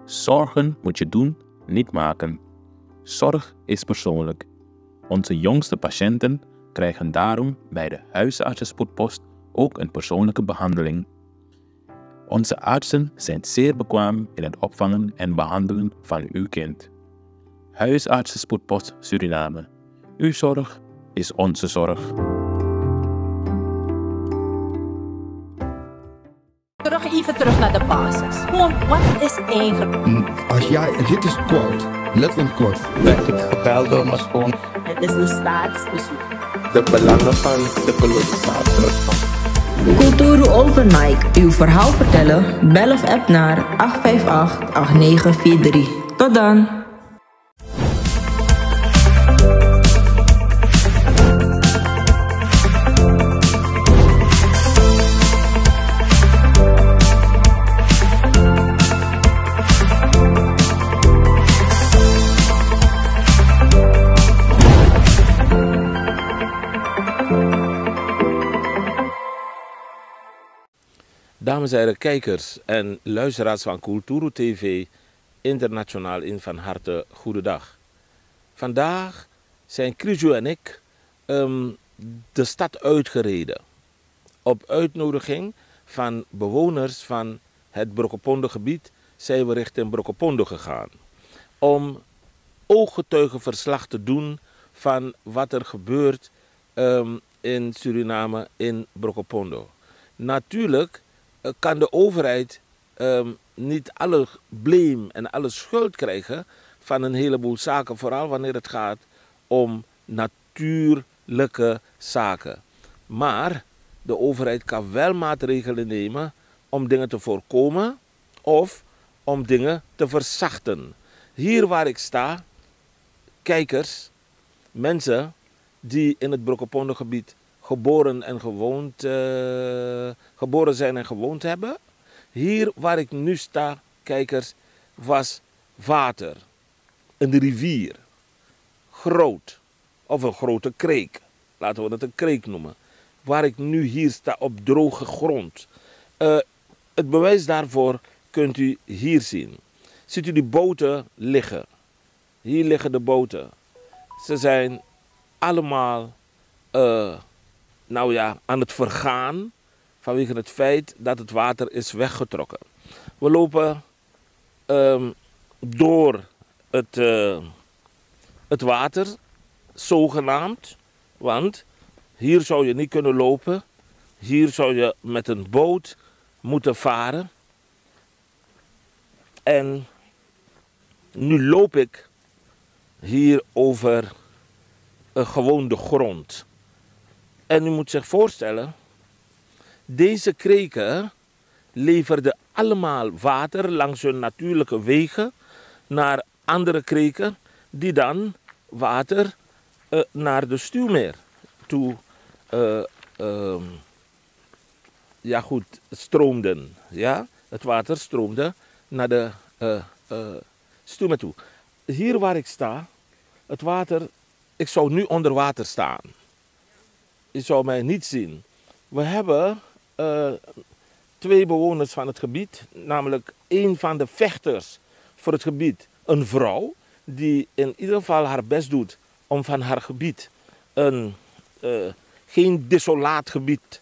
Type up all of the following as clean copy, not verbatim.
Zorgen moet je doen, niet maken. Zorg is persoonlijk. Onze jongste patiënten krijgen daarom bij de huisartsenspoedpost ook een persoonlijke behandeling. Onze artsen zijn zeer bekwaam in het opvangen en behandelen van uw kind. Huisartsenspoedpost Suriname. Uw zorg is onze zorg. Even terug naar de basis. Gewoon, wat is eigenlijk? Als jij, dit is kort, letterlijk kort. Werd ik gebeld door mijn schoon. Het is een staatsbezoek. De belangen van de kolonisator. Kulturu Overnight. Uw verhaal vertellen? Bel of app naar 858-8943. Tot dan. Dames en heren, kijkers en luisteraars van Kulturu TV internationaal in van harte goedendag. Vandaag zijn Krijo en ik de stad uitgereden. Op uitnodiging van bewoners van het Brokopondo-gebied zijn we richting Brokopondo gegaan. Om ooggetuigenverslag te doen van wat er gebeurt in Suriname in Brokopondo. Natuurlijk kan de overheid niet alle blame en alle schuld krijgen van een heleboel zaken. Vooral wanneer het gaat om natuurlijke zaken. Maar de overheid kan wel maatregelen nemen om dingen te voorkomen of om dingen te verzachten. Hier waar ik sta, kijkers, mensen die in het Brokopondo-gebied geboren zijn en gewoond hebben. Hier waar ik nu sta, kijkers, was water. Een rivier. Groot. Of een grote kreek. Laten we het een kreek noemen. Waar ik nu hier sta op droge grond. Het bewijs daarvoor kunt u hier zien. Ziet u die boten liggen? Hier liggen de boten. Ze zijn allemaal aan het vergaan vanwege het feit dat het water is weggetrokken. We lopen door het water, zogenaamd, want hier zou je niet kunnen lopen. Hier zou je met een boot moeten varen. En nu loop ik hier over gewoon de grond. En u moet zich voorstellen, deze kreken leverden allemaal water langs hun natuurlijke wegen naar andere kreken die dan water naar de Stuwmeer toe stroomden. Ja? Het water stroomde naar de Stuwmeer toe. Hier waar ik sta, het water, ik zou nu onder water staan. Je zou mij niet zien. We hebben twee bewoners van het gebied, namelijk een van de vechters voor het gebied, een vrouw, die in ieder geval haar best doet om van haar gebied geen desolaat gebied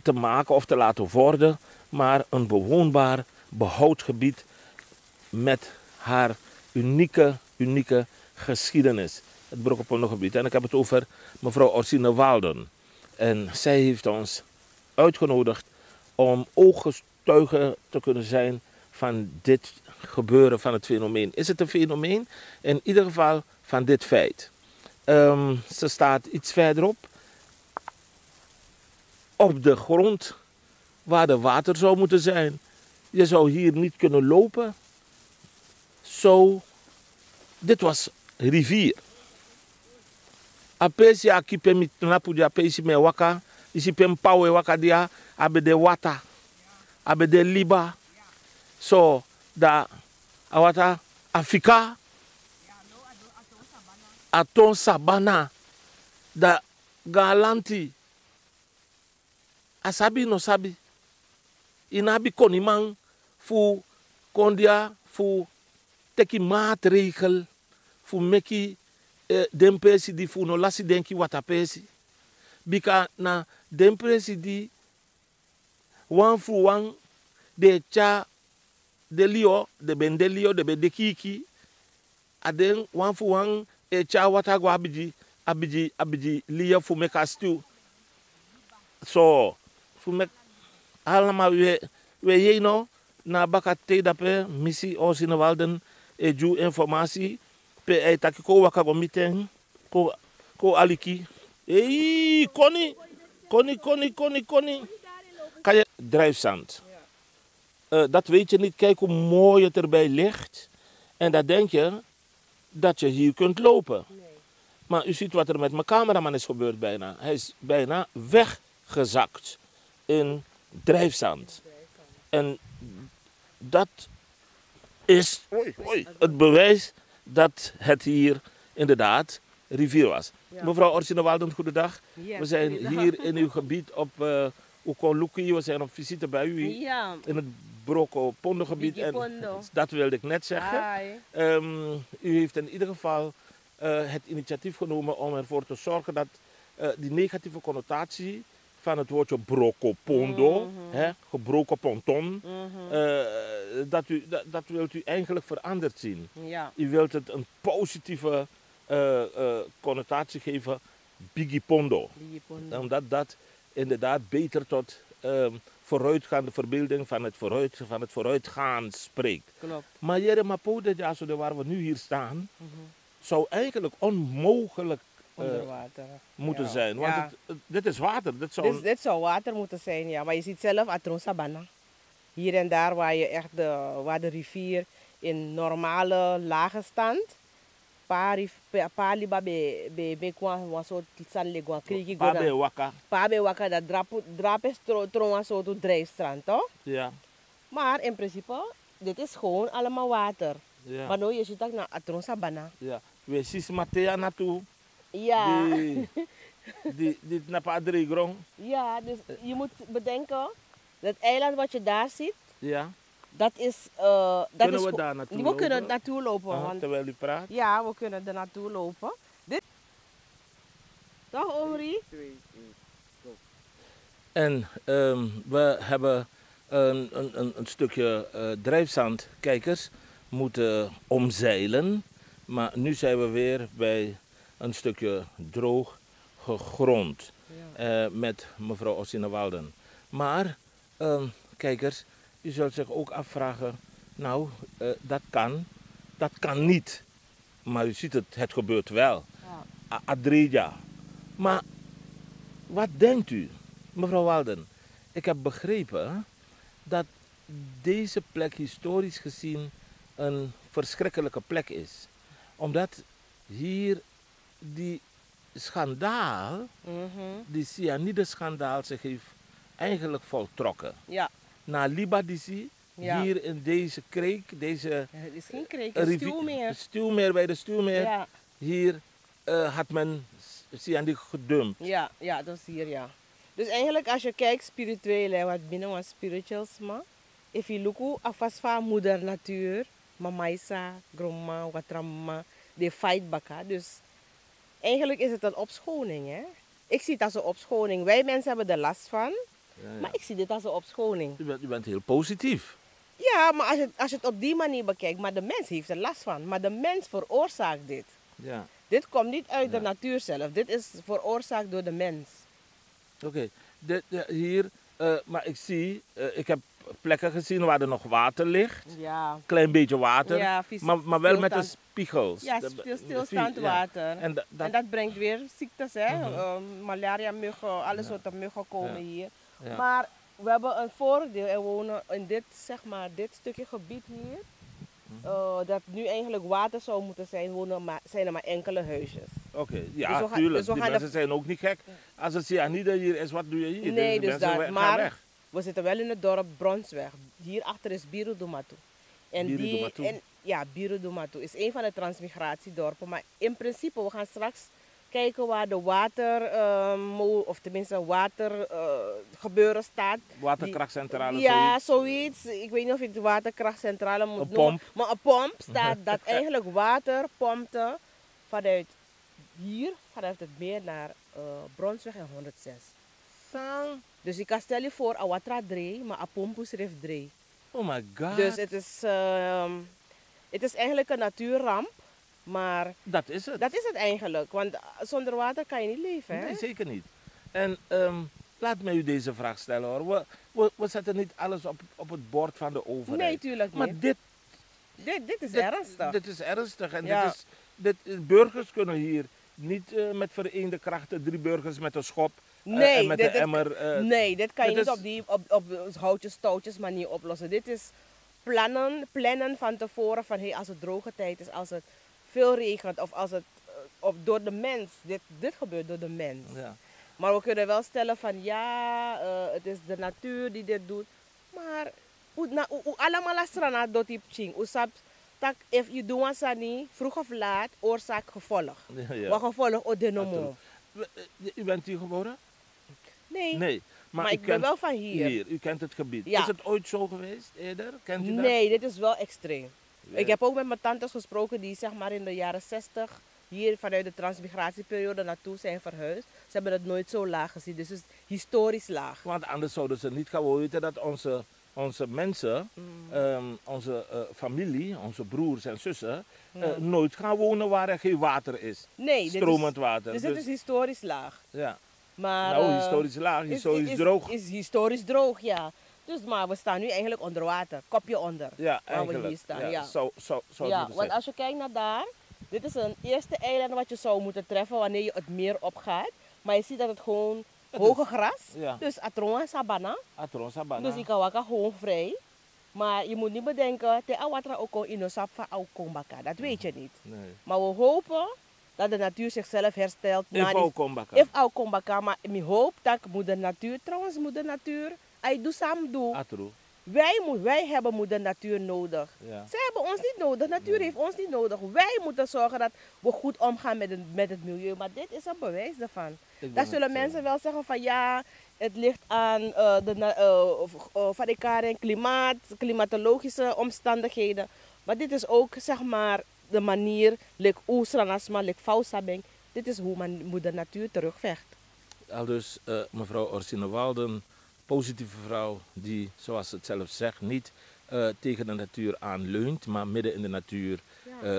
te maken of te laten worden, maar een bewoonbaar, behoud gebied met haar unieke geschiedenis. Het Brokopondo-gebied. En ik heb het over mevrouw Orsine Walden. En zij heeft ons uitgenodigd om ooggetuige te kunnen zijn van dit gebeuren, van het fenomeen. Is het een fenomeen? In ieder geval van dit feit. Ze staat iets verderop. Op de grond waar de water zou moeten zijn. Je zou hier niet kunnen lopen. Dit was rivier. Apesi akipe mitnapu dia apesi me waka, isipe mpawe waka dia abede wata, abede liba. So da awata Afrika, aton sabana, da galanti, asabi no sabi, inabi konimang fu kondia voor teki maatregel voor meki den pesi die voor no lasi denki wata pesi. Bika na den pesi die wan voor wan de cha de lio de ben de lio de ben de kiki aden wan voor wan e cha wata go abiji lia voor meka stu. So voor mek allemaal we je no na baka te dape missie ons in de walden e ju informatie pe e takiko waka go meeting ko aliki koni kan je drijfzand. Dat weet je niet. Kijk hoe mooi het erbij ligt. En dan denk je dat je hier kunt lopen. Nee. Maar u ziet wat er met mijn cameraman is gebeurd bijna. Hij is bijna weggezakt in drijfzand. En dat is het bewijs dat het hier inderdaad rivier was. Ja. Mevrouw Orsine Walden, goedendag. Ja, we zijn hier in uw gebied op Ukoluki. We zijn op visite bij u in het Broko Pondo gebied. En dat wilde ik net zeggen. U heeft in ieder geval het initiatief genomen om ervoor te zorgen dat die negatieve connotatie van het woordje Broko Pondo, gebroken ponton, dat wilt u eigenlijk veranderd zien. Ja. U wilt het een positieve connotatie geven, Bigi Pondo. Omdat dat inderdaad beter tot vooruitgaande verbeelding van het vooruitgaan spreekt. Klopt. Maar Jere Mapode, waar we nu hier staan, zou eigenlijk onmogelijk onder water moeten zijn. Want dit is water. Dit zou water moeten zijn, ja. Maar je ziet zelf Atron Sabana. Hier en daar waar de rivier in normale lage stand. Paliba be kwa so tsanle kwa kriki gona. Pabe waka dat drapes tron so to drijfstrand, toch? Ja. Maar in principe, dit is gewoon allemaal water. Ja. Maar nu je ziet dat naar Atron Sabana. Ja. We zien Matea naartoe. Ja. Die naar grond. Ja, dus je moet bedenken, dat eiland wat je daar ziet, ja. Dat is... kunnen we daar naartoe lopen? We kunnen er naartoe lopen. Want, terwijl u praat? Ja, we kunnen er naartoe lopen. Toch, Omri? En we hebben een stukje drijfzand, kijkers, moeten omzeilen. Maar nu zijn we weer bij een stukje droog grond met mevrouw Orsine Walden. Maar, kijkers, u zult zich ook afvragen, nou, dat kan niet. Maar u ziet het gebeurt wel. Ja. Adreja. Maar, wat denkt u, mevrouw Walden? Ik heb begrepen dat deze plek historisch gezien een verschrikkelijke plek is. Omdat hier die schandaal, die cyanide-schandaal zich heeft eigenlijk voltrokken. Ja. Na Libadisi, hier in deze kreek, het is geen kreek, een stuwmeer bij de stuwmeer, ja. Hier had men cyanide gedumpt. Ja, dat is hier, ja. Dus eigenlijk als je kijkt spiritueel, wat binnen was spirituals, maar if you look afas van moeder natuur, mamaisa, gromma, watramma, de fight baka. Dus eigenlijk is het een opschoning, hè. Ik zie het als een opschoning. Wij mensen hebben er last van. Ja. Maar ik zie dit als een opschoning. U bent heel positief. Ja, maar als je het op die manier bekijkt, maar de mens heeft er last van. Maar de mens veroorzaakt dit. Ja. Dit komt niet uit de natuur zelf. Dit is veroorzaakt door de mens. Oké. Hier, maar ik zie, ik heb plekken gezien waar er nog water ligt. Ja. Klein beetje water. Ja, maar wel met de spiegels. Ja, stilstaand water. En dat brengt weer ziektes, hè. Malaria, muggen, alles wat er muggen komen hier. Ja. Maar we hebben een voordeel en wonen in dit stukje gebied hier. Dat nu eigenlijk water zou moeten zijn, zijn er maar enkele huisjes. Oké, ja, dus tuurlijk. Dus die mensen zijn ook niet gek. Als het cyanide hier is, wat doe je hier? Nee, dus dat, maar weg. We zitten wel in het dorp Bronsweg. Hierachter is Birudomatu. En Birudomatu is een van de transmigratiedorpen. Maar in principe, we gaan straks kijken waar de of tenminste watergebeuren staat. Waterkrachtcentrale, Ja, zoiets. Ik weet niet of ik de waterkrachtcentrale moet een noemen. pomp. Maar een pomp staat dat eigenlijk water pompte vanuit hier, vanuit het meer naar Bronsweg en 106. Sang. Dus ik kan stellen je voor, Awatra 3, maar een pomp is 3. Oh my god. Dus het is eigenlijk een natuurramp, maar Dat is het. dat is het eigenlijk. Want zonder water kan je niet leven, hè? Nee, zeker niet. En laat mij u deze vraag stellen hoor. We zetten niet alles op het bord van de overheid. Nee, tuurlijk niet. Maar dit is ernstig. Dit is ernstig. En Ja. burgers kunnen hier niet met vereende krachten 3 burgers met een schop en met een emmer. Nee, dit kan je dit niet is- op houtjes, touwtjes manier oplossen. Dit is plannen van tevoren van hey, als het droge tijd is, als het veel regent of als het door de mens. Dit gebeurt door de mens. Ja. Maar we kunnen wel stellen van ja, het is de natuur die dit doet. Maar allemaal strana dot die ching. Tak if you do sani, vroeg of laat, oorzaak gevolg. Ja. Wat gevolg o de nomo. U bent hier geboren? Nee. Nee. Maar u ik ben wel van hier. U kent het gebied. Ja. Is het ooit zo geweest eerder? Kent u dat? Nee, dit is wel extreem. Ja. Ik heb ook met mijn tantes gesproken die zeg maar in de jaren 60 hier vanuit de transmigratieperiode naartoe zijn verhuisd. Ze hebben het nooit zo laag gezien, dus het is historisch laag. Want anders zouden ze niet gewoon weten dat onze mensen, onze familie, onze broers en zussen, nooit gaan wonen waar er geen water is. Nee, Stromend water. Dus het is historisch laag. Ja. Maar, Nou, historisch laag, historisch droog. Is historisch droog, ja. Dus, maar we staan nu eigenlijk onder water, kopje onder. Ja, waar eigenlijk. we hier staan. Ja, Ja. Zo het Ja, moeten want zijn. als je kijkt naar daar, dit is een eerste eiland wat je zou moeten treffen wanneer je het meer opgaat. Maar je ziet dat het gewoon hoge gras, Ja. dus atron en sabana. Atron Sabana. Dus ik kan wakker gewoon vrij. Maar je moet niet bedenken, te awatra ook in de sap van Aukombaka. Dat weet je niet. Nee. Maar we hopen dat de natuur zichzelf herstelt. Even ook Kombaka. If Aukombaka, maar ik hoop dat moeder natuur, trouwens moeder natuur, hij doet samen doen. Atro. Wij hebben moeder natuur nodig. Ja. Zij hebben ons niet nodig, natuur heeft ons niet nodig. Wij moeten zorgen dat we goed omgaan met het milieu. Maar dit is een bewijs daarvan. Dan zullen mensen wel zeggen van ja, het ligt aan van elkaar en klimatologische omstandigheden. Maar dit is ook zeg maar de manier, like oesranasma, like fausabeng. Dit is hoe moeder natuur terugvecht. Al dus mevrouw Orsine Walden, positieve vrouw die, zoals ze het zelf zegt, niet tegen de natuur aanleunt, maar midden in de natuur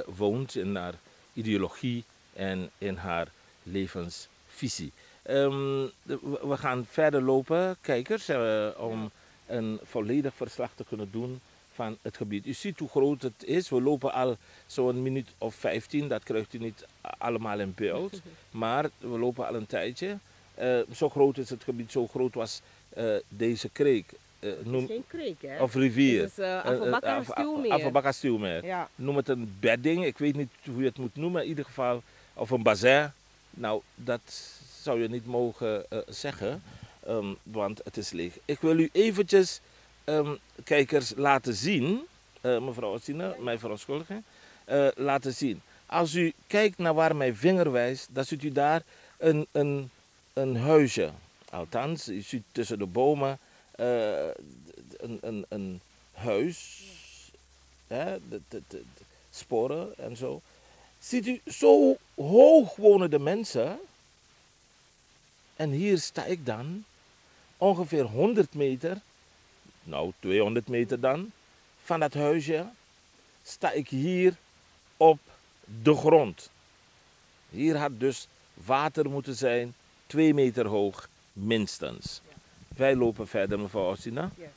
woont, in haar ideologie en in haar levensvisie. We gaan verder lopen, kijkers, om een volledig verslag te kunnen doen van het gebied. U ziet hoe groot het is. We lopen al zo'n minuut of 15, dat krijgt u niet allemaal in beeld. Maar we lopen al een tijdje. Zo groot is het gebied, zo groot was deze kreek. Geen kreek, hè? Of rivier. Het is Afabaka-Stuwmeer. Afabaka-Stuwmeer. Ja. Noem het een bedding, ik weet niet hoe je het moet noemen in ieder geval. Of een bassin. Nou, dat zou je niet mogen zeggen, want het is leeg. Ik wil u eventjes, kijkers, laten zien, mevrouw Orsine, mij verontschuldigen, laten zien. Als u kijkt naar waar mijn vinger wijst, dan ziet u daar een huisje. Althans, u ziet tussen de bomen een huis, de sporen en zo. Ziet u, zo hoog wonen de mensen. En hier sta ik dan, ongeveer 100 meter, nou 200 meter dan, van dat huisje, sta ik hier op de grond. Hier had dus water moeten zijn, 2 meter hoog, minstens. Ja. Wij lopen verder, mevrouw Orsina. Yes.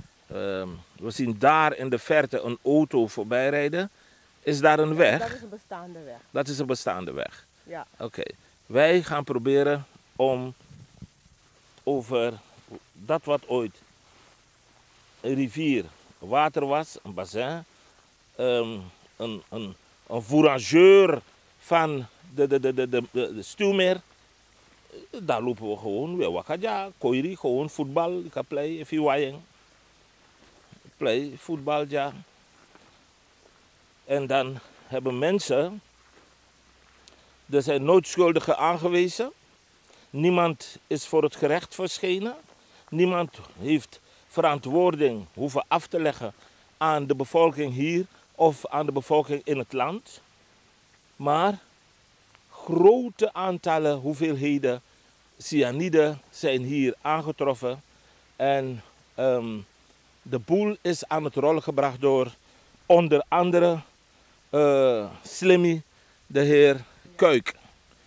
We zien daar in de verte een auto voorbij rijden. Is daar een weg? Dat is een bestaande weg. Dat is een bestaande weg. Ja. Oké. Wij gaan proberen om over dat wat ooit een rivier, water was, een bassin, een fourageur van de Stuwmeer. Daar lopen we gewoon weer wakadja, koiri, gewoon voetbal, ik ga play, if you wayang. Play, voetbal, ja. En dan hebben mensen Er zijn nooit schuldigen aangewezen. Niemand is voor het gerecht verschenen. Niemand heeft verantwoording hoeven af te leggen aan de bevolking hier of aan de bevolking in het land. Maar grote aantallen, hoeveelheden cyanide zijn hier aangetroffen. En de boel is aan het rollen gebracht door onder andere Slimmy, de heer Kuik.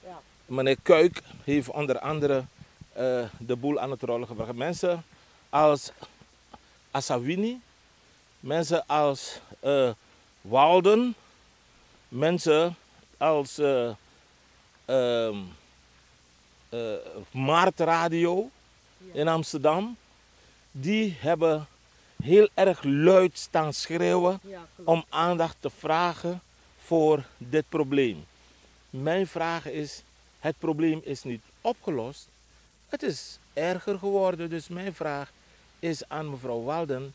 Ja. Meneer Kuik heeft onder andere de boel aan het rollen gebracht. Mensen als Asawini, mensen als Walden, mensen als Maart Radio in Amsterdam, die hebben heel erg luid staan schreeuwen om aandacht te vragen voor dit probleem. Mijn vraag is, het probleem is niet opgelost, het is erger geworden. Dus mijn vraag is aan mevrouw Walden,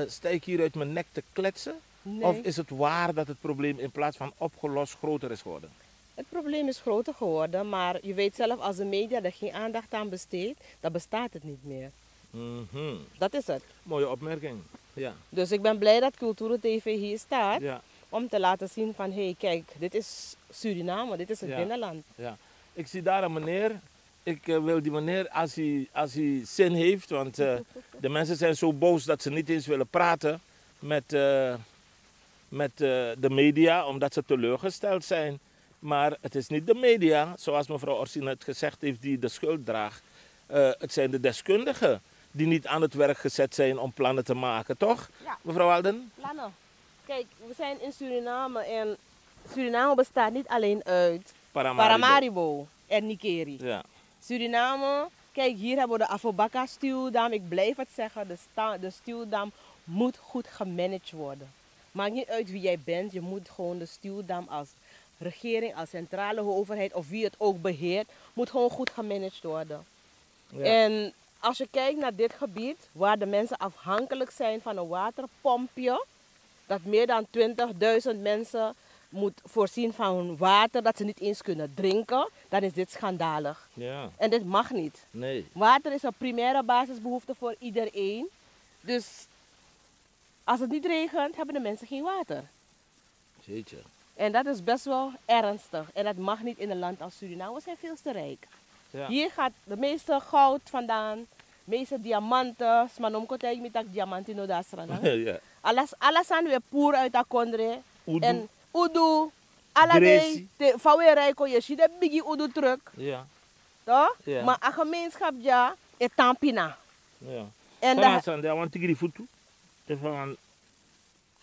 sta ik hier uit mijn nek te kletsen? Nee. Of is het waar dat het probleem in plaats van opgelost groter is geworden? Het probleem is groter geworden, maar je weet zelf, als de media er geen aandacht aan besteedt, dan bestaat het niet meer. Mhm. Dat is het. Mooie opmerking. Ja. Dus ik ben blij dat Cultura TV hier staat, Ja. om te laten zien van, hé, kijk, dit is Suriname, dit is het Ja. binnenland. Ja. Ik zie daar een meneer. Ik wil die meneer, als hij zin heeft, want de mensen zijn zo boos dat ze niet eens willen praten met de media, omdat ze teleurgesteld zijn. Maar het is niet de media, zoals mevrouw Orsina het gezegd heeft, die de schuld draagt. Het zijn de deskundigen die niet aan het werk gezet zijn om plannen te maken, toch? Ja. Mevrouw Walden? Plannen. Kijk, we zijn in Suriname en Suriname bestaat niet alleen uit Paramaribo en Nikeri. Ja. Suriname, kijk, hier hebben we de Afobaka stuwdam. Ik blijf het zeggen, de stuwdam moet goed gemanaged worden. Maakt niet uit wie jij bent, je moet gewoon de stuwdam als regering, als centrale overheid of wie het ook beheert, moet gewoon goed gemanaged worden. Ja. En als je kijkt naar dit gebied, waar de mensen afhankelijk zijn van een waterpompje, dat meer dan 20.000 mensen moet voorzien van water dat ze niet eens kunnen drinken, dan is dit schandalig. Ja. En dit mag niet. Nee. Water is een primaire basisbehoefte voor iedereen. Dus als het niet regent, hebben de mensen geen water. Jeetje. En dat is best wel ernstig. En dat mag niet in een land als Suriname. We zijn veel te rijk. Ja. Hier gaat de meeste goud vandaan, de meeste diamanten. Smanomkotei met dat diamantino dasrana. Ja. Alles aan weer puur uit dat kondre. Udu. En udu, alle Gresi. day, van weer rijko, je ziet de biggie udu truck. Ja. Toch? Ja. Maar een gemeenschap ja, is tampina. Ja. En Vanaf aan de want ik voet toe.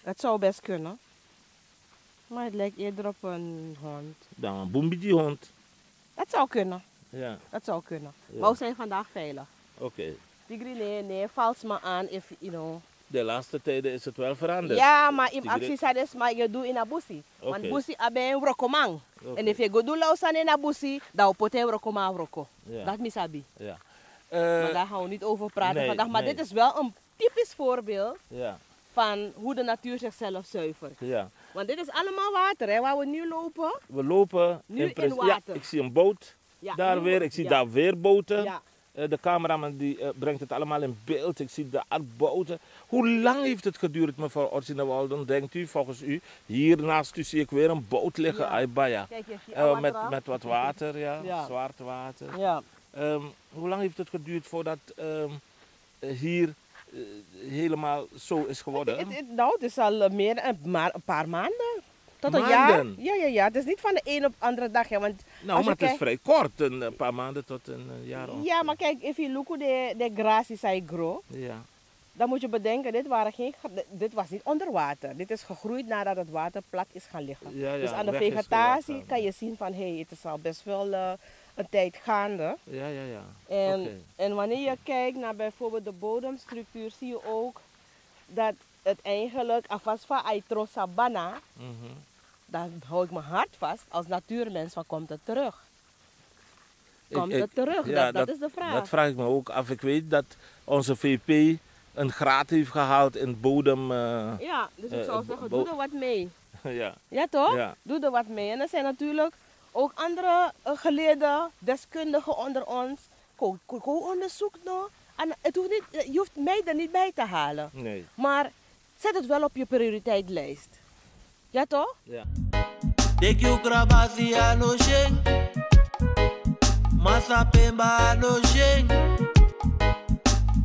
het zou best kunnen. Maar het lijkt eerder op een hond. Dan een boembie hond. Dat zou kunnen. Ja. Dat zou kunnen. Ja. Maar we zijn vandaag veilig. Oké. Tigri, nee, valt me aan if, you know. De laatste tijden is het wel veranderd. Ja, maar in Tigri. actie zei dus, maar je doet in een bussie. Want Oké. bussie abe een rokomang. Oké. En if je go do lausan in een bussie, dan pot een rokoma roko. Ja. Dat misabi. Ja. Maar daar gaan we niet over praten nee, vandaag. Maar nee. dit is wel een typisch voorbeeld Ja. van hoe de natuur zichzelf zuivert. Ja. Want dit is allemaal water, hè, waar we nu lopen. We lopen Nu in ja, water. ik zie een boot Ja, daar nu- weer. Ik zie ja. daar weer boten. Ja. De cameraman die brengt het allemaal in beeld. Ik zie daar boten. Hoe lang heeft het geduurd, mevrouw Orsina Walden, denkt u, volgens u? Hier naast u zie ik weer een boot liggen, Ja. Aibaya. Kijk, je ziet Awatra. Met wat water, ja. Ja. Zwart water. Ja. Hoe lang heeft het geduurd voordat hier helemaal zo is geworden? Nou, het is al maar een paar maanden. Tot een Maanden? jaar. Ja. Het is niet van de een op de andere dag. Hè, want Nou, als maar je het is vrij kort, een paar maanden tot een jaar. Ja, maar kijk, if you look at de grass I grow, Ja. dan moet je bedenken, dit was niet onder water. Dit is gegroeid nadat het water plat is gaan liggen. Ja, Dus aan de weg is vegetatie gelegd. kan je zien van, het is al best wel een tijd gaande. Ja. En, Oké. en wanneer je kijkt naar bijvoorbeeld de bodemstructuur, zie je ook dat het eigenlijk, alvast van Aitro Sabana, Mhm. dan hou ik mijn hart vast als natuurmens van, komt het terug? Komt het terug? Ja, dat is de vraag. Dat vraag ik me ook af. Ik weet dat onze VP een graad heeft gehaald in bodem. Ja, dus ik zou zeggen, bo- doe er wat mee. Ja. Ja toch? Ja. Doe er wat mee. En er zijn natuurlijk Ook andere geleerde deskundigen onder ons. Go onderzoek nog. En het hoeft niet, je hoeft mij er niet bij te halen. Nee. Maar zet het wel op je prioriteilijst. Ja toch? Ja. Dek you grabasi ano sheng Masa pemba ano sheng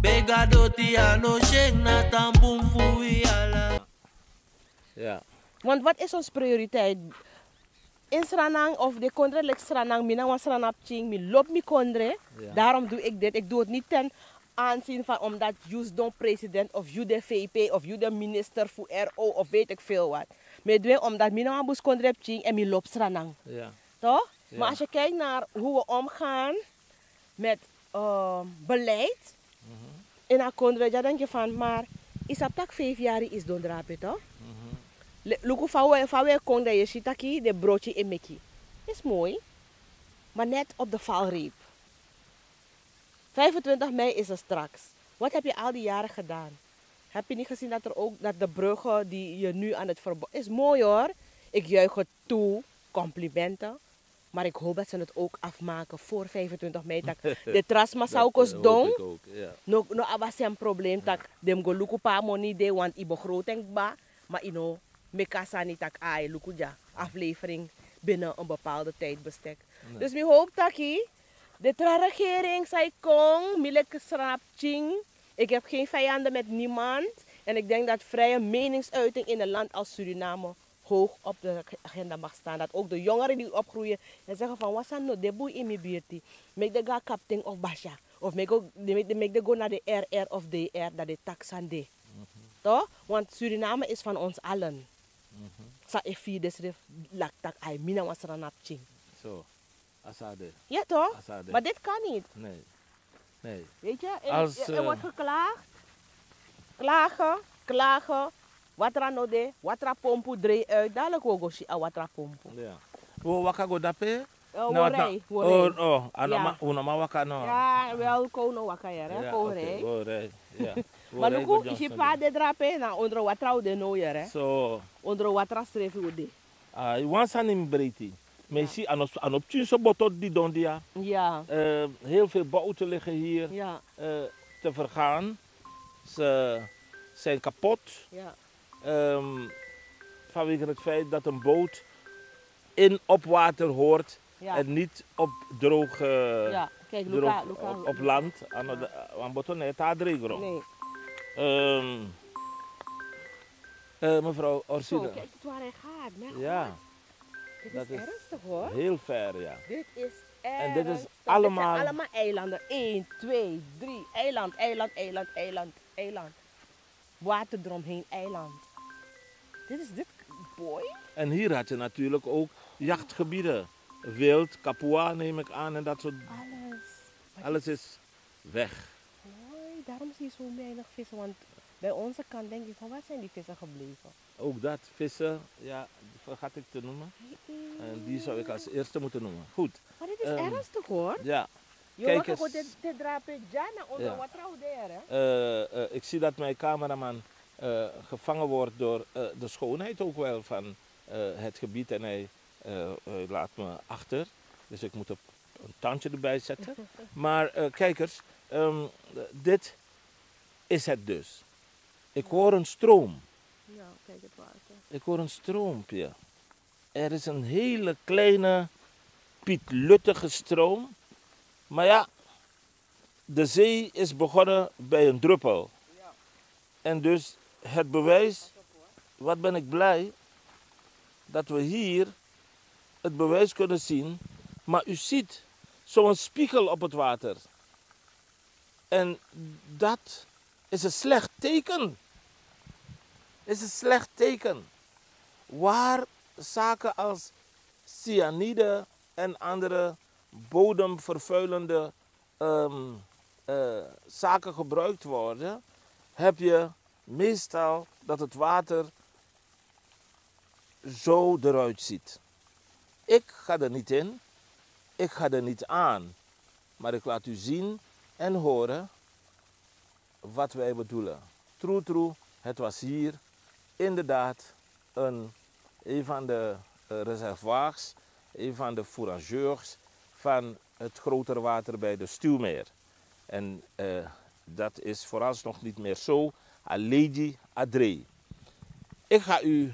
Bega doti ano sheng Na tampum fui ala. Ja. Want wat is ons prioriteit? In Sranang of de kondre lek Sranang, mina wan Sranap ching, mi lop mi kondre. Ja. Daarom doe ik dit. Ik doe het niet ten aanzien van omdat you don president of you de VP of you de minister voor RO of weet ik veel wat. Maar doe omdat mina wan bus kondre ching en mi lop Sranang. Ja. Toch? Ja. Maar als je kijkt naar hoe we omgaan met beleid in een kondre, dan denk je van, maar is dat tak 5 jaar is don drapen toch? Luku fawe kon dat je ziet aquí de broodje in Mickey. Is mooi, maar net op de valreep. 25 mei is er straks. Wat heb je al die jaren gedaan? Heb je niet gezien dat er ook dat de bruggen die je nu aan het verbouwen is mooi hoor. Ik juich het toe, complimenten. Maar ik hoop dat ze het ook afmaken voor 25 mei. Tak de trasma saukos dong. Ja. No was een probleem tak dem go luku pa money de want i begroting ba, maar ino mekasa niet tak ai lukuja aflevering binnen een bepaalde tijdbestek. Nee. Dus mi hoop taki de regering zei kong milek srap ching. Ik heb geen vijanden met niemand en ik denk dat vrije meningsuiting in een land als Suriname hoog op de agenda mag staan. Dat ook de jongeren die opgroeien en zeggen van wat zijn nou de boei in mijn buurt. Make de ga kapting of basha. Of make de go naar de RR of DR dat de taxan de. Toch? Want Suriname is van ons allen. Sa efi desref laktak ai mina was ranap ching. Zo. Asade. Ja toch? Asade. Maar dit kan niet. Nee. Nee. Weet je? Als, Er wordt geklaagd. Klagen. Watra no de, watra pompu dree uit. Dadelijk wogo si a watra pompu. Ja. Wo waka go dape? Worei. Oh, anama Ja. unama waka no. Ja, wel kono waka ya, hè? Ja, Worei. oké, worei. Ja. Maar Worei luku, go isi Johnson. pa de drape na onder watra de no ya, hè? Zo. Onder watra strefi ude. Iwan sanim breiti. Messi anop tien so botot die don dia. Ja. Heel veel boten liggen hier Ja. te vergaan. Ze zijn kapot. Ja. Vanwege het feit dat een boot op water hoort Ja. en niet op droog, Ja. Kijk, droog Luca. op land. Aan boten net adregro. Nee. Mevrouw Zo, Orsina. kijk waar hij gaat. Merk Ja, maar. Dit dat is is ernstig hoor. heel ver, ja. Dit is ernstig. En dit is Dit allemaal- zijn allemaal eilanden. 1, 2, 3. Eiland. Water eromheen, eiland. Dit is dit, boy. En hier had je natuurlijk ook jachtgebieden. Wild, Kapua neem ik aan en dat soort. Alles. Maar Alles is weg. mooi, daarom zie je zo weinig vissen. Want bij onze kant denk ik van waar zijn die vissen gebleven? Ook dat, vissen, ja, vergat ik te noemen. En die zou ik als eerste moeten noemen. Goed, Maar dit is ernstig hoor. ja. Je Kijk mag eens. gewoon dit drapen jana onder Ja. wat trouw daar hè? Ik zie dat mijn cameraman gevangen wordt door de schoonheid ook wel van het gebied. En hij laat me achter. Dus ik moet een tandje erbij zetten. Maar kijkers, dit is het dus. Ik hoor een stroom. Ja, kijk het water. Ik hoor een stroompje. Er is een hele kleine, pietluttige stroom. Maar ja, de zee is begonnen bij een druppel. En dus het bewijs, wat ben ik blij, dat we hier het bewijs kunnen zien. Maar u ziet zo'n spiegel op het water. En dat is een slecht teken. Is een slecht teken. Waar zaken als cyanide en andere bodemvervuilende zaken gebruikt worden, heb je meestal dat het water zo eruit ziet. Ik ga er niet in, ik ga er niet aan, maar ik laat u zien en horen wat wij bedoelen. True, het was hier inderdaad een van de reservoirs een van de fourageurs van het grotere water bij de Stuwmeer. En dat is vooralsnog niet meer zo. Aledi Adré. Ik ga u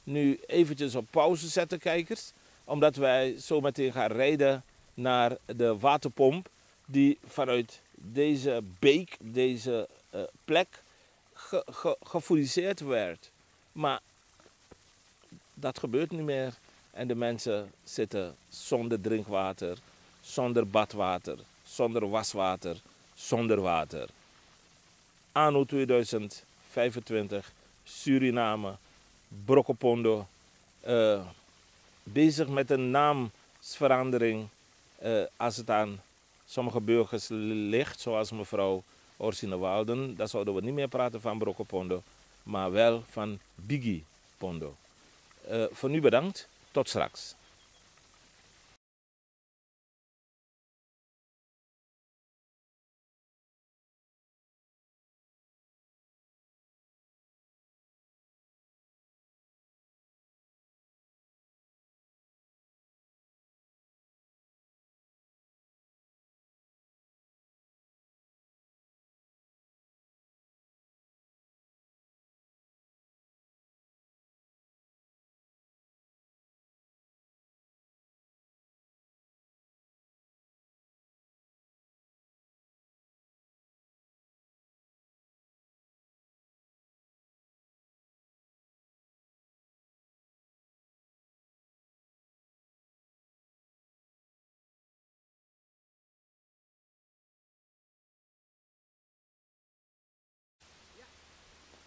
nu eventjes op pauze zetten, kijkers. Omdat wij zo meteen gaan rijden naar de waterpomp die vanuit deze beek, deze plek, gefouilliseerd werd. Maar dat gebeurt niet meer. En de mensen zitten zonder drinkwater, zonder badwater, zonder waswater, zonder water. Anno 2025, Suriname, Brokopondo, bezig met een naamsverandering als het aan sommige burgers ligt, zoals mevrouw Orsine Walden. Dan zouden we niet meer praten van Brokopondo, maar wel van Bigi Pondo. Voor nu bedankt, tot straks.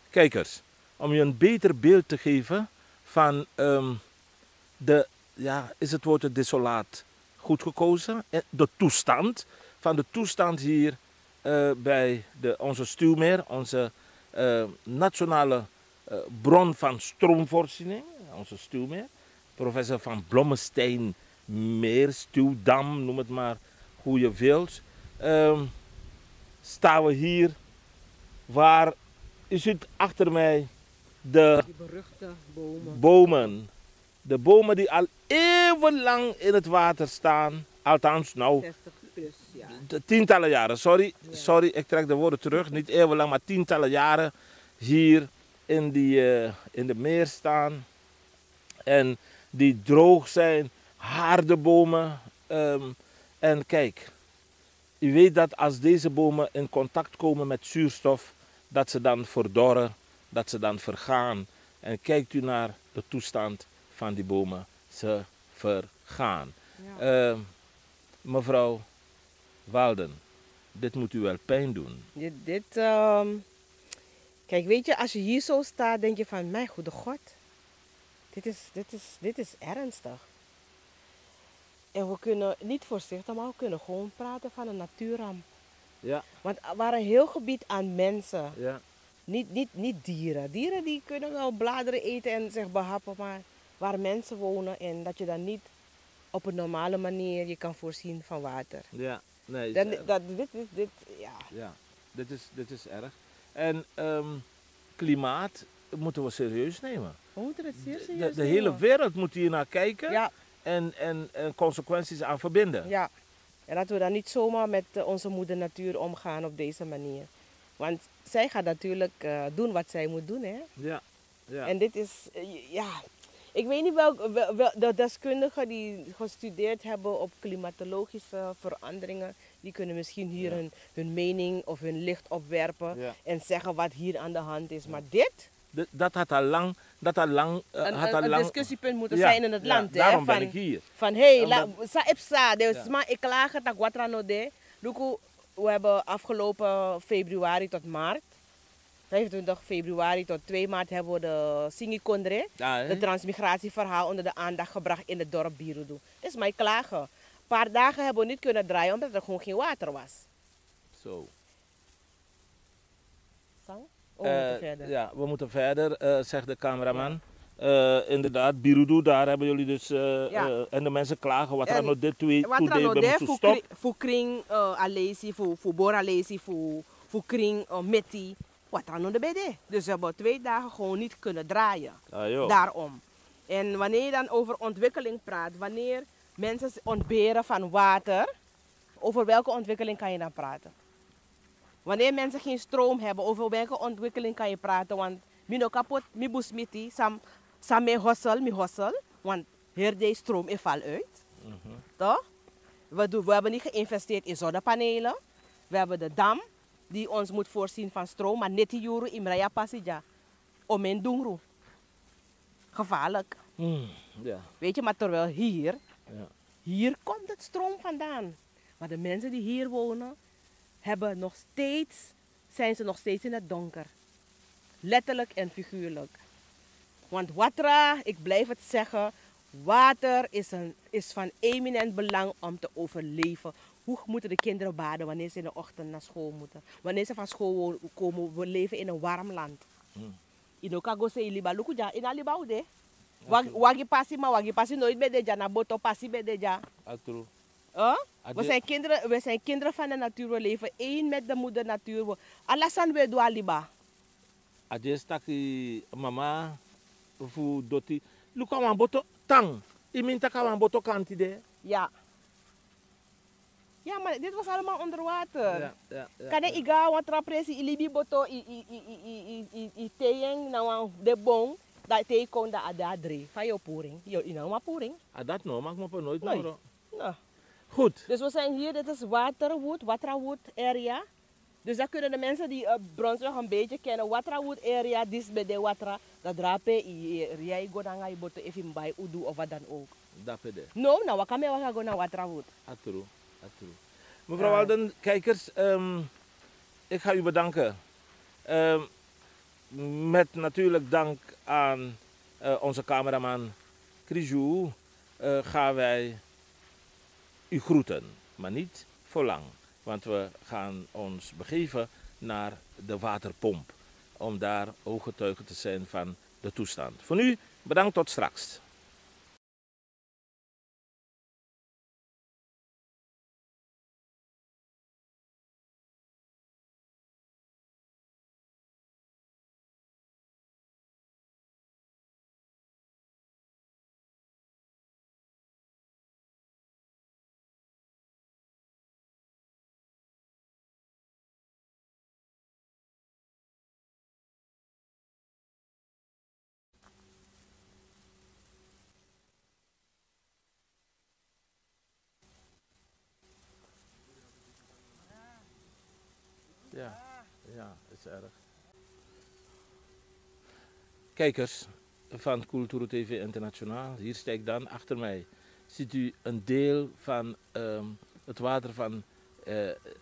Kijkers, om je een beter beeld te geven van is het woord desolaat goed gekozen? De toestand, van de toestand hier bij onze Stuwmeer, onze nationale bron van stroomvoorziening, onze Stuwmeer. Professor Van Blommestein Meer, Stuwdam, noem het maar hoe je wilt. Staan we hier waar... U ziet achter mij de beruchte bomen. bomen. De bomen die al eeuwenlang in het water staan. Althans, nou, 60 plus, ja. tientallen jaren. Sorry, ik trek de woorden terug. Niet eeuwenlang, maar tientallen jaren hier in de meer staan. En die droog zijn, harde bomen. En kijk, u weet dat als deze bomen in contact komen met zuurstof, dat ze dan verdorren, dat ze dan vergaan. En kijkt u naar de toestand van die bomen, ze vergaan. Ja. Mevrouw Walden, dit moet u wel pijn doen. Kijk, weet je, als je hier zo staat, denk je van, mijn goede God, dit is ernstig. En we kunnen niet voorzichtig, maar we kunnen gewoon praten van een natuurramp. Ja. Want er waren een heel gebied aan mensen. Ja. Niet dieren. Dieren die kunnen wel bladeren eten en zich behappen, maar waar mensen wonen en dat je dan niet op een normale manier je kan voorzien van water. Ja, nee. Dit is erg. En klimaat moeten we serieus nemen. We moeten het zeer serieus nemen. De hele wereld moet hier naar kijken, ja. en consequenties aan verbinden. Ja. En dat we dan niet zomaar met onze moeder natuur omgaan op deze manier. Want zij gaat natuurlijk doen wat zij moet doen, hè? Ja. Ja. En dit is, ik weet niet de deskundigen die gestudeerd hebben op klimatologische veranderingen, die kunnen misschien hier hun mening of hun licht opwerpen en zeggen wat hier aan de hand is. Maar dat had al lang een discussiepunt moeten zijn in het land. Hè? Daarom ben ik hier. Van ik klaag dat Guatrano. We hebben afgelopen februari tot maart, 25 februari tot 2 maart hebben we de Singikondre, de transmigratieverhaal, onder de aandacht gebracht in het dorp Birudu. Dat is mijn klagen. Een paar dagen hebben we niet kunnen draaien omdat er gewoon geen water was. Zo. We moeten verder. Ja, we moeten verder, zegt de cameraman. Inderdaad, Birudu, daar hebben jullie dus, en de mensen klagen, wat er nog dit twee stop. Voor kring alesi, voor boralesi, voor kring meti, wat er nog bij. Dus we hebben 2 dagen gewoon niet kunnen draaien. Ah, daarom. En wanneer je dan over ontwikkeling praat, wanneer mensen ontberen van water, over welke ontwikkeling kan je dan praten? Wanneer mensen geen stroom hebben, over welke ontwikkeling kan je praten? Want mino kapot, mi busmiti, sam me hossel, want hier de stroom val uit. Toch? We hebben niet geïnvesteerd in zonnepanelen. We hebben de dam die ons moet voorzien van stroom, maar net die juru imraya pasija. Om in dungru. Gevaarlijk. Ja. Weet je, maar terwijl hier, Ja. hier komt het stroom vandaan. Maar de mensen die hier wonen, zijn ze nog steeds in het donker. Letterlijk en figuurlijk. Want watra, ik blijf het zeggen, water is van eminent belang om te overleven. Hoe moeten de kinderen baden wanneer ze in de ochtend naar school moeten? Wanneer ze van school komen, we leven in een warm land. Inoka se iliba lukuja in alibaude. Wagi passi nooit bij de na boto passi bij de ja. Atru. We zijn kinderen van de natuur, we leven één met de moeder natuur. Alasan we do aliba. Ajes taki mama fu doti. Luka wan boto tang. Imin taka wan boto kanti de. Ja. Ja, maar dit was allemaal onder water. Ja. Kan ik ga wat trapresi ilibi boto i teeng na de bon dat te kon da ada drie van je poering. Je nou maar poering. Dat no, mag me nooit Nee. more. Nou. Goed. Dus we zijn hier, dit is Watrawood area. Dus dan kunnen de mensen die Bronsweg een beetje kennen, Watrawood area, dit is bij de Watra, dat drape jij go dan ga je boto even bij Udu of wat dan ook. Dat pede. Nou, we gaan go naar Watrawood. Atru. Mevrouw Walden, kijkers, ik ga u bedanken. Met natuurlijk dank aan onze cameraman Crijou gaan wij u groeten, maar niet voor lang. Want we gaan ons begeven naar de waterpomp. Om daar ooggetuige te zijn van de toestand. Voor nu, bedankt, tot straks. Ja, dat is erg. Kijkers van Kulturo TV Internationaal, hier sta ik dan achter mij. Ziet u een deel van het water van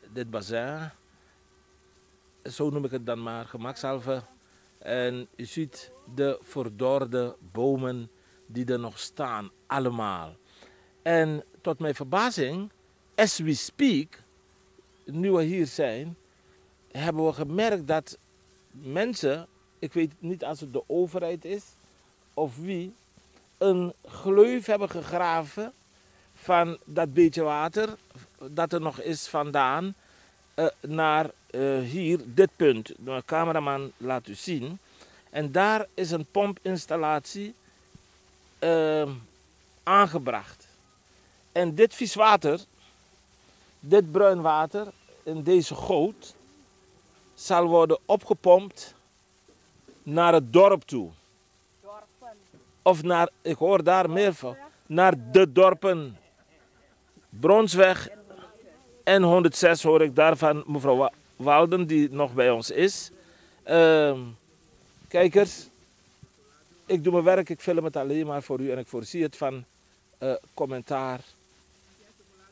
dit bassin. Zo noem ik het dan maar, gemakshalve. En u ziet de verdorde bomen die er nog staan, allemaal. En tot mijn verbazing, as we speak, nu we hier zijn, hebben we gemerkt dat mensen, ik weet niet als het de overheid is of wie, een gleuf hebben gegraven van dat beetje water dat er nog is vandaan naar hier, dit punt. De cameraman laat u zien. En daar is een pompinstallatie aangebracht. En dit vies water, dit bruin water in deze goot, zal worden opgepompt naar het dorp toe. Of naar, ik hoor daar meer van, naar de dorpen Bronsweg en 106 hoor ik daar van mevrouw Walden die nog bij ons is. Kijkers, ik doe mijn werk, ik film het alleen maar voor u en ik voorzie het van commentaar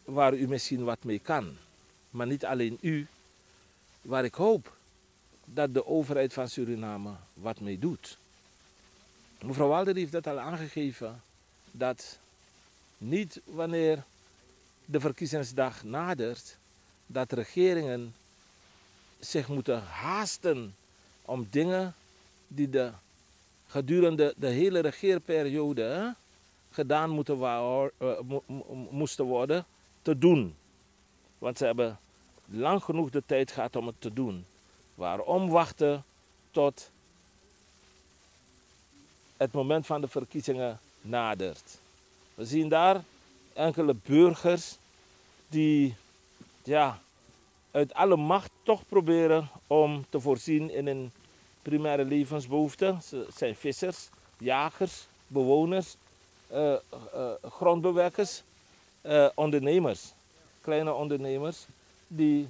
waar u misschien wat mee kan. Maar niet alleen u, waar ik hoop dat de overheid van Suriname wat mee doet. Mevrouw Walden heeft dat al aangegeven, dat niet wanneer de verkiezingsdag nadert, dat regeringen zich moeten haasten om dingen die gedurende de hele regeerperiode gedaan moesten worden, te doen. Want ze hebben lang genoeg de tijd gehad om het te doen. Waarom wachten tot het moment van de verkiezingen nadert. We zien daar enkele burgers die uit alle macht toch proberen om te voorzien in hun primaire levensbehoeften. Ze zijn vissers, jagers, bewoners, grondbewerkers, ondernemers, kleine ondernemers die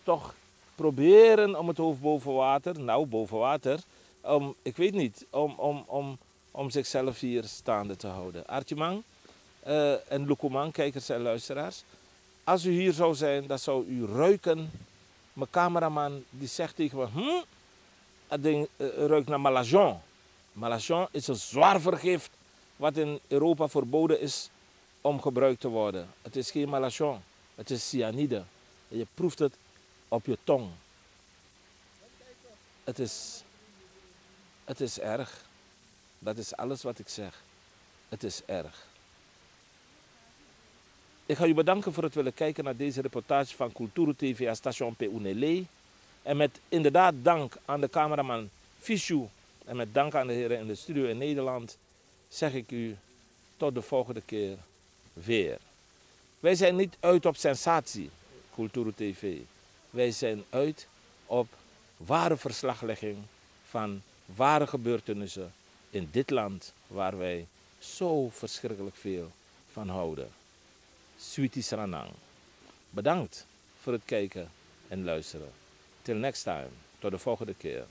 toch proberen om het hoofd boven water, boven water, om zichzelf hier staande te houden. Artjemang en Lukumang, kijkers en luisteraars, als u hier zou zijn, dan zou u ruiken. Mijn cameraman die zegt tegen me, het ding ruikt naar Malajon. Malajon is een zwaar vergif wat in Europa verboden is om gebruikt te worden. Het is geen Malajon, het is cyanide. En je proeft het op je tong. Het is erg. Dat is alles wat ik zeg. Het is erg. Ik ga u bedanken voor het willen kijken naar deze reportage van Kulturu TV aan station Peunele. En met inderdaad dank aan de cameraman Fishu en met dank aan de heren in de studio in Nederland zeg ik u tot de volgende keer weer. Wij zijn niet uit op sensatie, Kulturu TV. Wij zijn uit op ware verslaglegging van ware gebeurtenissen in dit land waar wij zo verschrikkelijk veel van houden. Sweetie Sranang. Bedankt voor het kijken en luisteren. Till next time. Tot de volgende keer.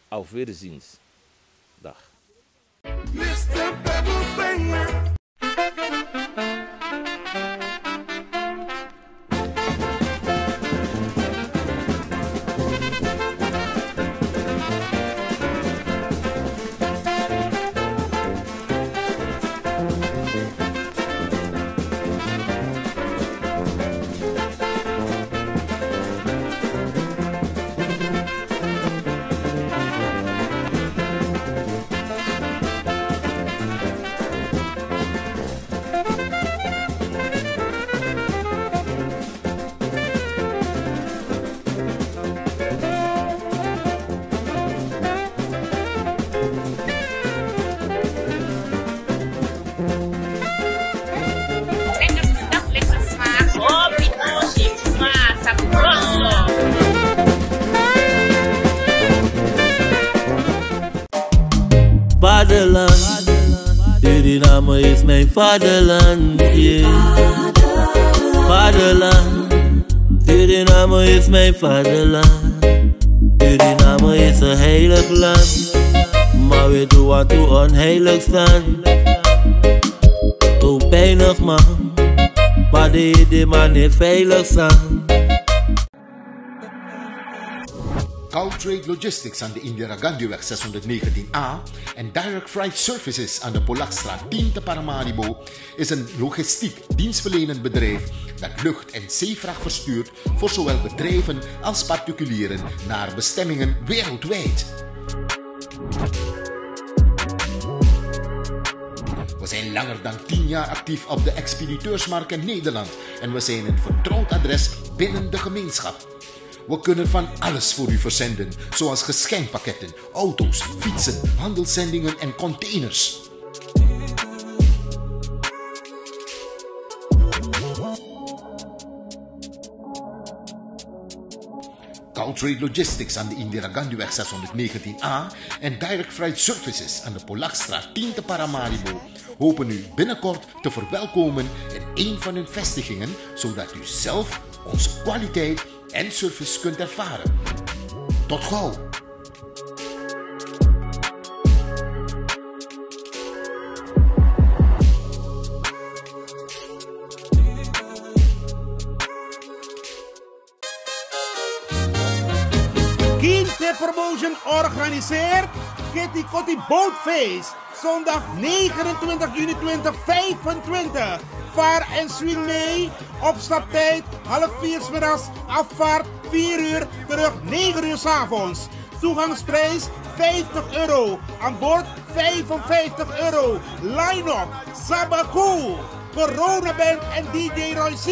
Auf Wiederziens. Dag. Mr. Pebble Banger. Vaderland, Suriname is mijn vaderland, yeah. Vaderland, Suriname is mijn vaderland. Suriname is een heilig land, maar we doen wat toe onheilig staan. Zo pijnig man, maar de man is veilig staan. Caltrade Logistics aan de Indira Gandhiweg 619A en Direct Freight Services aan de Polakstraat 10 te Paramaribo is een logistiek dienstverlenend bedrijf dat lucht- en zeevracht verstuurt voor zowel bedrijven als particulieren naar bestemmingen wereldwijd. We zijn langer dan 10 jaar actief op de expediteursmarkt in Nederland en we zijn een vertrouwd adres binnen de gemeenschap. We kunnen van alles voor u verzenden, zoals geschenkpakketten, auto's, fietsen, handelszendingen en containers. Caltrade Logistics aan de Indira Gandhiweg 619A en Direct Freight Services aan de Polakstraat 10 te Paramaribo hopen u binnenkort te verwelkomen in een van hun vestigingen, zodat u zelf onze kwaliteit en service kunt ervaren. Tot gauw! Kinte Promotion organiseert Kitty Kotti Bootfeest. Zondag 29 juni 2025. Vaar en swing mee. Opstaptijd 3:30 's middags. Afvaart 4 uur. Terug 9 uur 's avonds. Toegangsprijs €50. Aan boord €55. Line-up Sabaku, Corona Band en DJ Roy C.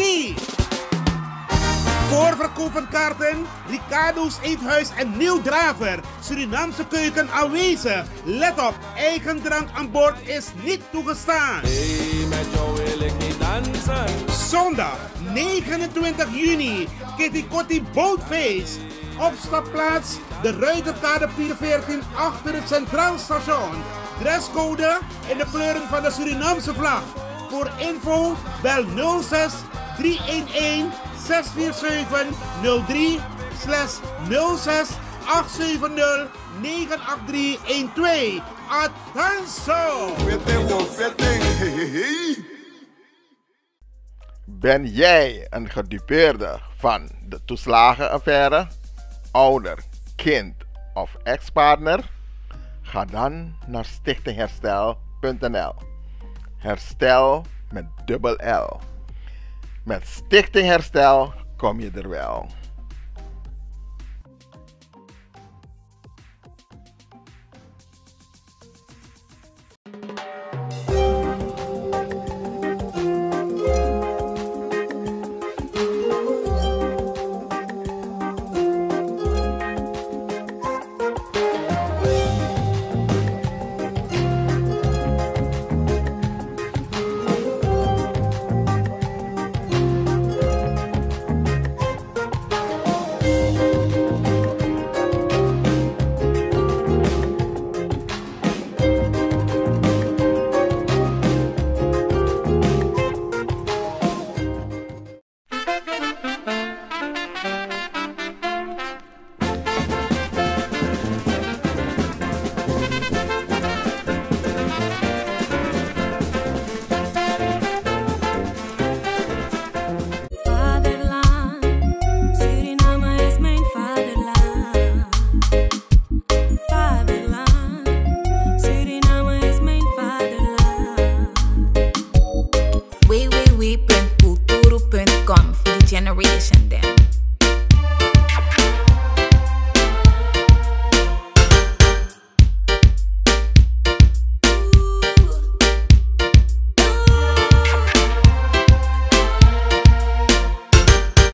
Voorverkoop van kaarten, Ricardo's Eethuis en Nieuw Draver. Surinaamse keuken aanwezig. Let op, eigen drank aan boord is niet toegestaan. Hey, met jou wil ik niet dansen. Zondag 29 juni, Kitty Kotti Bootfeest. Opstapplaats, de Ruiterkade 414 achter het Centraal Station. Dresscode in de kleuren van de Surinaamse vlag. Voor info bel 06 311 647 03 /06 870 98312. Attenzo! Ben jij een gedupeerde van de toeslagenaffaire, ouder, kind of ex-partner? Ga dan naar stichtingherstel.nl. Herstel met dubbel L. Met Stichting Herstel kom je er wel.